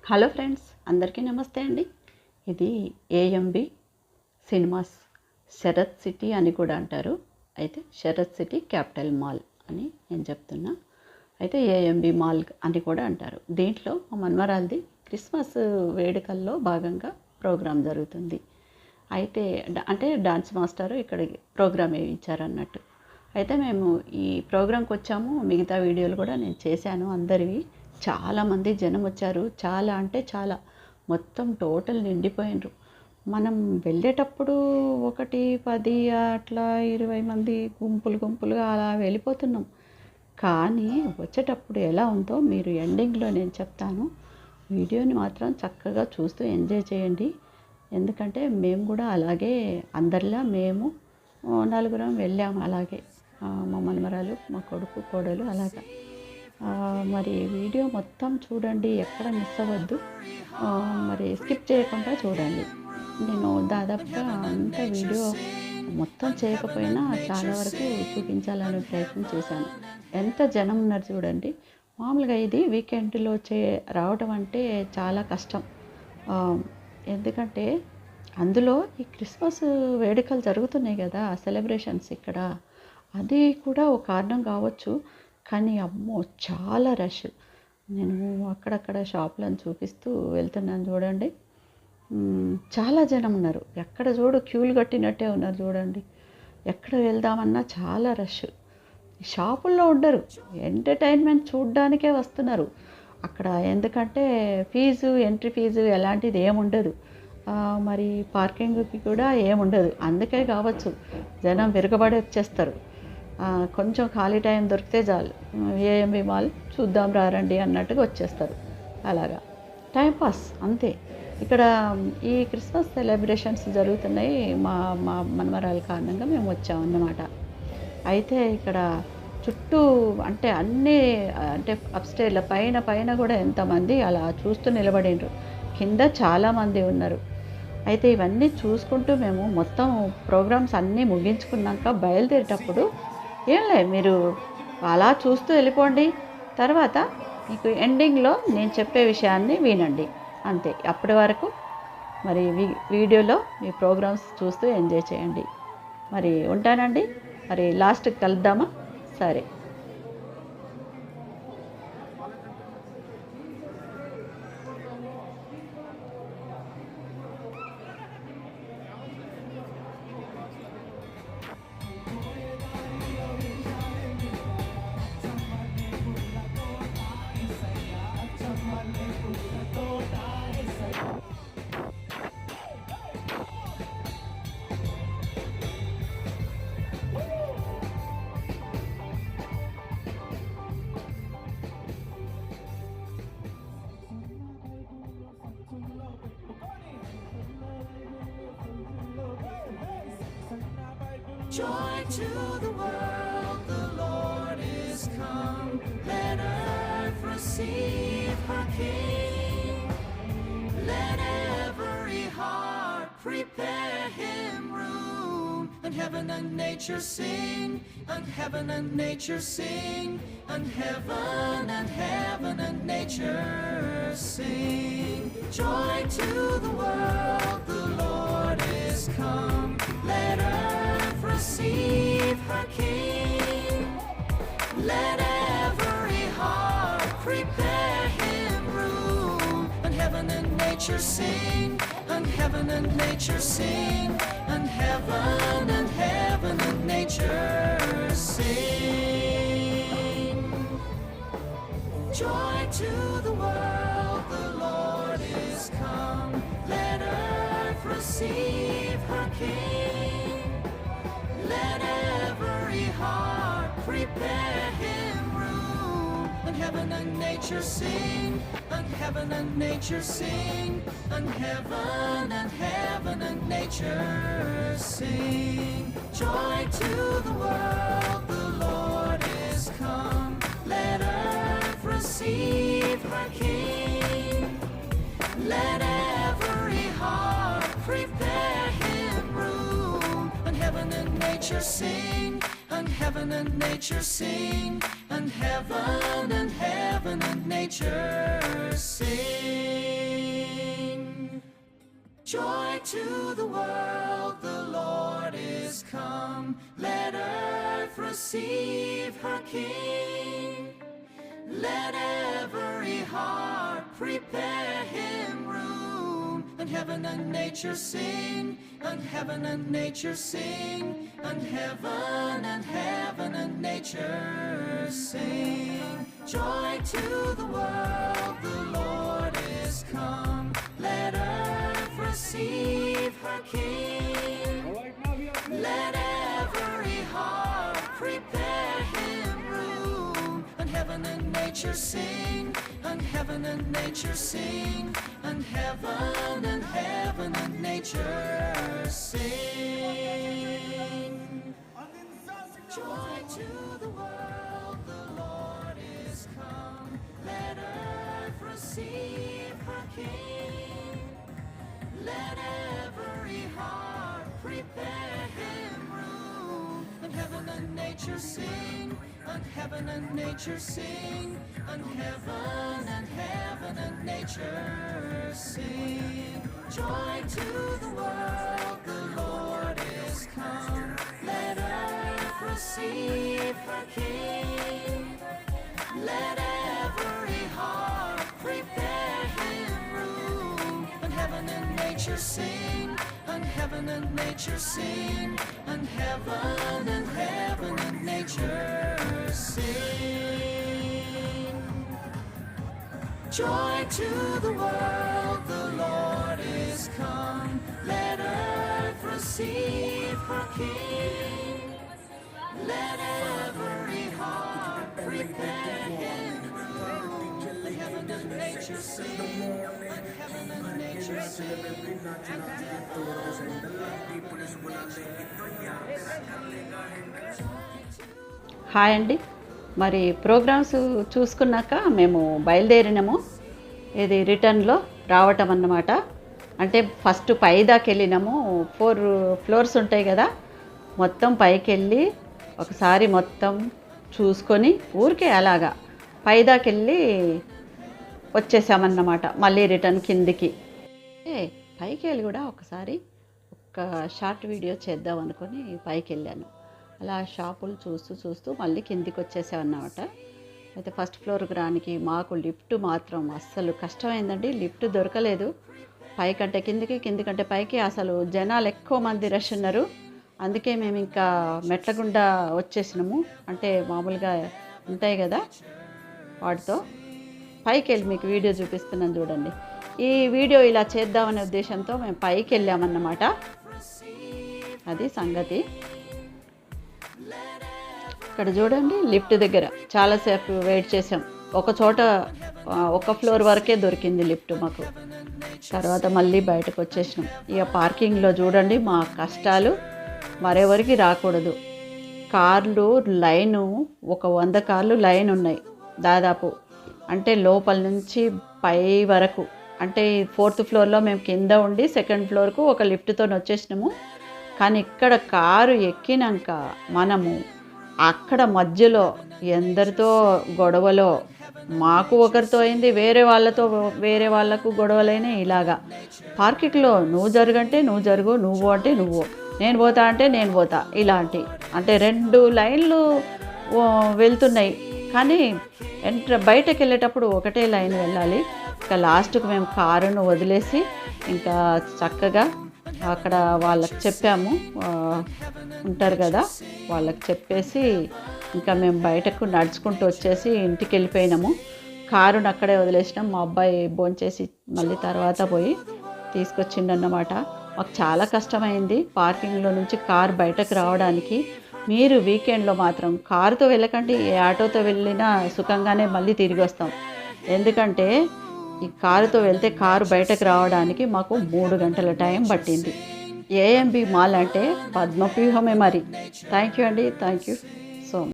Hello friends, అందరికీ నమస్తే అండి. ఇది ఏఎంబి సినిమాస్ శరత్ సిటీ అని కూడా అంటారు. అయితే శరత్ సిటీ క్యాపిటల్ మాల్ అని నేను చెప్తున్నా. అయితే ఏఎంబి మాల్ అని కూడా అంటారు. దీంట్లో మా మన్మరాల్ది క్రిస్మస్ వేడుకల్లో భాగంగా ప్రోగ్రాం జరుగుతుంది. అయితే అంటే డాన్స్ మాస్టర్ ఇక్కడ ప్రోగ్రామ్ వేయించారన్నట్టు. అయితే మేము ఈ ప్రోగ్రాంకి వచ్చాము. మిగతా వీడియోలు కూడా నేను చేశాను అందరివి. చాలామంది జనం వచ్చారు. చాలా అంటే చాలా, మొత్తం టోటల్ నిండిపోయినరు. మనం వెళ్ళేటప్పుడు 1, 10 అట్లా 20 మంది గుంపులుగా అలా వెళ్ళిపోతున్నాం. కానీ వచ్చేటప్పుడు ఎలా ఉందో మీరు ఎండింగ్లో నేను చెప్తాను. వీడియోని మాత్రం చక్కగా చూస్తూ ఎంజాయ్ చేయండి. ఎందుకంటే మేము కూడా అలాగే అందరిలా మేము 4 వెళ్ళాము. అలాగే మా మనమరాలు, మా కొడుకు, కోడలు అలాగా. మరి వీడియో మొత్తం చూడండి, ఎక్కడ మిస్ అవ్వద్దు. మరి స్కిప్ చేయకుండా చూడండి. నేను దాదాపుగా అంత వీడియో మొత్తం చేయకపోయినా చాలా వరకు చూపించాలని ప్రయత్నం చేశాను. ఎంత జనం ఉన్నారు చూడండి. మామూలుగా ఇది వీకెండ్లో రావడం అంటే చాలా కష్టం. ఎందుకంటే అందులో ఈ క్రిస్మస్ వేడుకలు జరుగుతున్నాయి కదా, సెలబ్రేషన్స్ ఇక్కడ. అది కూడా ఒక కారణం కావచ్చు. కానీ అమ్మో చాలా రష్. నేను అక్కడక్కడ షాపులను చూపిస్తూ వెళ్తున్నాను చూడండి. చాలా జనం ఉన్నారు. ఎక్కడ చూడు క్యూలు కట్టినట్టే ఉన్నారు చూడండి. ఎక్కడ వెళ్దామన్నా చాలా రష్. షాపుల్లో ఉండరు, ఎంటర్టైన్మెంట్ చూడడానికే వస్తున్నారు అక్కడ. ఎందుకంటే ఎంట్రీ ఫీజు ఎలాంటిది ఏముండదు. మరి పార్కింగ్కి కూడా ఏముండదు. అందుకే కావచ్చు జనం విరగబడి వచ్చేస్తారు. కొంచెం ఖాళీ టైం దొరికితే చాలు, ఏఎంబి మాల్ చూద్దాం రండి అన్నట్టుగా వచ్చేస్తారు. అలాగా టైంపాస్ అంతే. ఇక్కడ ఈ క్రిస్మస్ సెలబ్రేషన్స్ జరుగుతున్నాయి. మా మనమరాల కారణంగా మేము వచ్చామన్నమాట. అయితే ఇక్కడ చుట్టూ అంటే అన్నీ అంటే అప్స్టేర్ల పైన కూడా ఎంతమంది అలా చూస్తూ నిలబడినరు. కింద చాలామంది ఉన్నారు. అయితే ఇవన్నీ చూసుకుంటూ మేము మొత్తం ప్రోగ్రామ్స్ అన్నీ ముగించుకున్నాక బయలుదేరేటప్పుడు మీరు అలా చూస్తూ వెళ్ళిపోండి. తర్వాత మీకు ఎండింగ్లో నేను చెప్పే విషయాన్ని వినండి అంతే. అప్పటి వరకు మరి వీడియోలో మీ ప్రోగ్రామ్స్ చూస్తూ ఎంజాయ్ చేయండి. మరి ఉంటానండి. మరి లాస్ట్కి కలుద్దామా? సరే. Joy to the world, the Lord is come. Let earth receive her King. Let every heart prepare him room. And heaven and nature sing, and heaven and nature sing, and heaven and nature sing. Joy to the world, the Lord is come. Let earth receive her King. Let every heart prepare him room. And heaven and nature sing, and heaven and nature sing, and heaven and nature sing. Joy to the world, the Lord is come. Let earth receive her King. Let every heart prepare him room. And heaven and nature sing, and heaven and nature sing, and heaven and nature sing. Joy to the world, the Lord is come. Let earth receive her King. Let every heart prepare him room. And heaven and nature sing, and heaven and nature sing, and heaven and nature sing. to the world, the Lord is come. Let earth receive her King. Let every heart prepare him room. And heaven and nature sing, and heaven and nature sing, and heaven and nature sing. Joy to the world, the Lord is come. Let earth receive her King. Let every heart prepare him room. And heaven and nature sing, and heaven and nature sing, and heaven and nature sing. Joy to the world, the Lord is come. Let earth receive her King. Let every heart prepare him room. And heaven and nature sing, and heaven and nature sing, and heaven and nature sing. Joy to the world, the Lord is come. Let earth receive her King. Let every heart prepare him room. And heaven and nature sing, and heaven and nature sing, and heaven and nature sing. Joy to the world, the Lord is come. Let earth receive her King. Let every heart prepare him room. Heaven and nature sing, and heaven and nature sing, and hi అండి. మరి programmes చూసుకున్నాక మేము బయలుదేరినాము. ఇది రిటర్న్లో రావటం అన్నమాట. అంటే first పై దాకా వెళ్ళినాము. 4 ఫ్లోర్స్ ఉంటాయి కదా, మొత్తం పైకి వెళ్ళి ఒకసారి మొత్తం చూసుకొని ఊరికే అలాగా పై దాకా వెళ్ళి వచ్చేసామన్నమాట. మళ్ళీ రిటర్న్ కిందికి పైకి వెళ్ళి కూడా ఒకసారి ఒక షార్ట్ వీడియో చేద్దాం అనుకొని పైకి వెళ్ళాను. అలా షాపులు చూస్తూ మళ్ళీ కిందికి వచ్చేసామన్నమాట. అయితే ఫస్ట్ ఫ్లోర్కి రానికి మాకు లిఫ్ట్ మాత్రం అస్సలు కష్టమైందండి. లిఫ్ట్ దొరకలేదు. పైకంటే కిందికంటే పైకి అసలు జనాలు ఎక్కువ మంది రష్ ఉన్నారు. అందుకే మేము ఇంకా మెట్ల గుండా వచ్చేసినాము. అంటే మామూలుగా ఉంటాయి కదా, వాటితో పైకి వెళ్ళి మీకు వీడియో చూపిస్తున్నాను చూడండి. ఈ వీడియో ఇలా చేద్దామనే ఉద్దేశంతో మేము పైకి వెళ్ళామన్నమాట. అది సంగతి. ఇక్కడ చూడండి, లిఫ్ట్ దగ్గర చాలాసేపు వెయిట్ చేసాం. ఒక చోట ఒక ఫ్లోర్ వరకే దొరికింది లిఫ్ట్ మాకు. తర్వాత మళ్ళీ బయటకు వచ్చేసినాం. ఇక పార్కింగ్లో చూడండి మా కష్టాలు మరెవరికి రాకూడదు. కార్లు లైను, ఒక 100 కార్లు లైన్ ఉన్నాయి దాదాపు. అంటే లోపల నుంచి పై వరకు. అంటే 4th ఫ్లోర్లో మేము కింద ఉండి 2nd ఫ్లోర్కు ఒక లిఫ్ట్తో వచ్చేసినాము. కానీ ఇక్కడ కారు ఎక్కినాక మనము అక్కడ మధ్యలో ఎందరితో గొడవలో, మాకు ఒకరితో అయింది, వేరే వాళ్ళకు గొడవలైనాయి. ఇలాగా పార్కింగ్లో నువ్వు జరుగంటే నువ్వు జరుగు, నువ్వు అంటే నువ్వు, నేను పోతా అంటే నేను పోతా, ఇలాంటి. అంటే 2 లైన్లు వెళ్తున్నాయి. కానీ బయటకు వెళ్ళేటప్పుడు ఒకటే లైన్ వెళ్ళాలి. ఇంకా లాస్ట్కు మేము కారును వదిలేసి ఇంకా చక్కగా అక్కడ వాళ్ళకి చెప్పాము, ఉంటారు కదా, వాళ్ళకి చెప్పేసి ఇంకా మేము బయటకు నడుచుకుంటూ వచ్చేసి ఇంటికి వెళ్ళిపోయినాము. కారును అక్కడే వదిలేసినాం. మా అబ్బాయి భోంచేసి మళ్ళీ తర్వాత పోయి తీసుకొచ్చిండన్నమాట. మాకు చాలా కష్టమైంది పార్కింగ్లో నుంచి కారు బయటకు రావడానికి. మీరు వీకెండ్లో మాత్రం కారుతో వెళ్ళకండి, ఏ ఆటోతో వెళ్ళినా సుఖంగానే మళ్ళీ తిరిగి వస్తాం. ఎందుకంటే ఈ కారుతో వెళ్తే కారు బయటకు రావడానికి మాకు 3 గంటల టైం పట్టింది. ఏఎంబి మాల్ అంటే పద్మవ్యూహమే మరి. థ్యాంక్ యూ అండి, థ్యాంక్ యూ.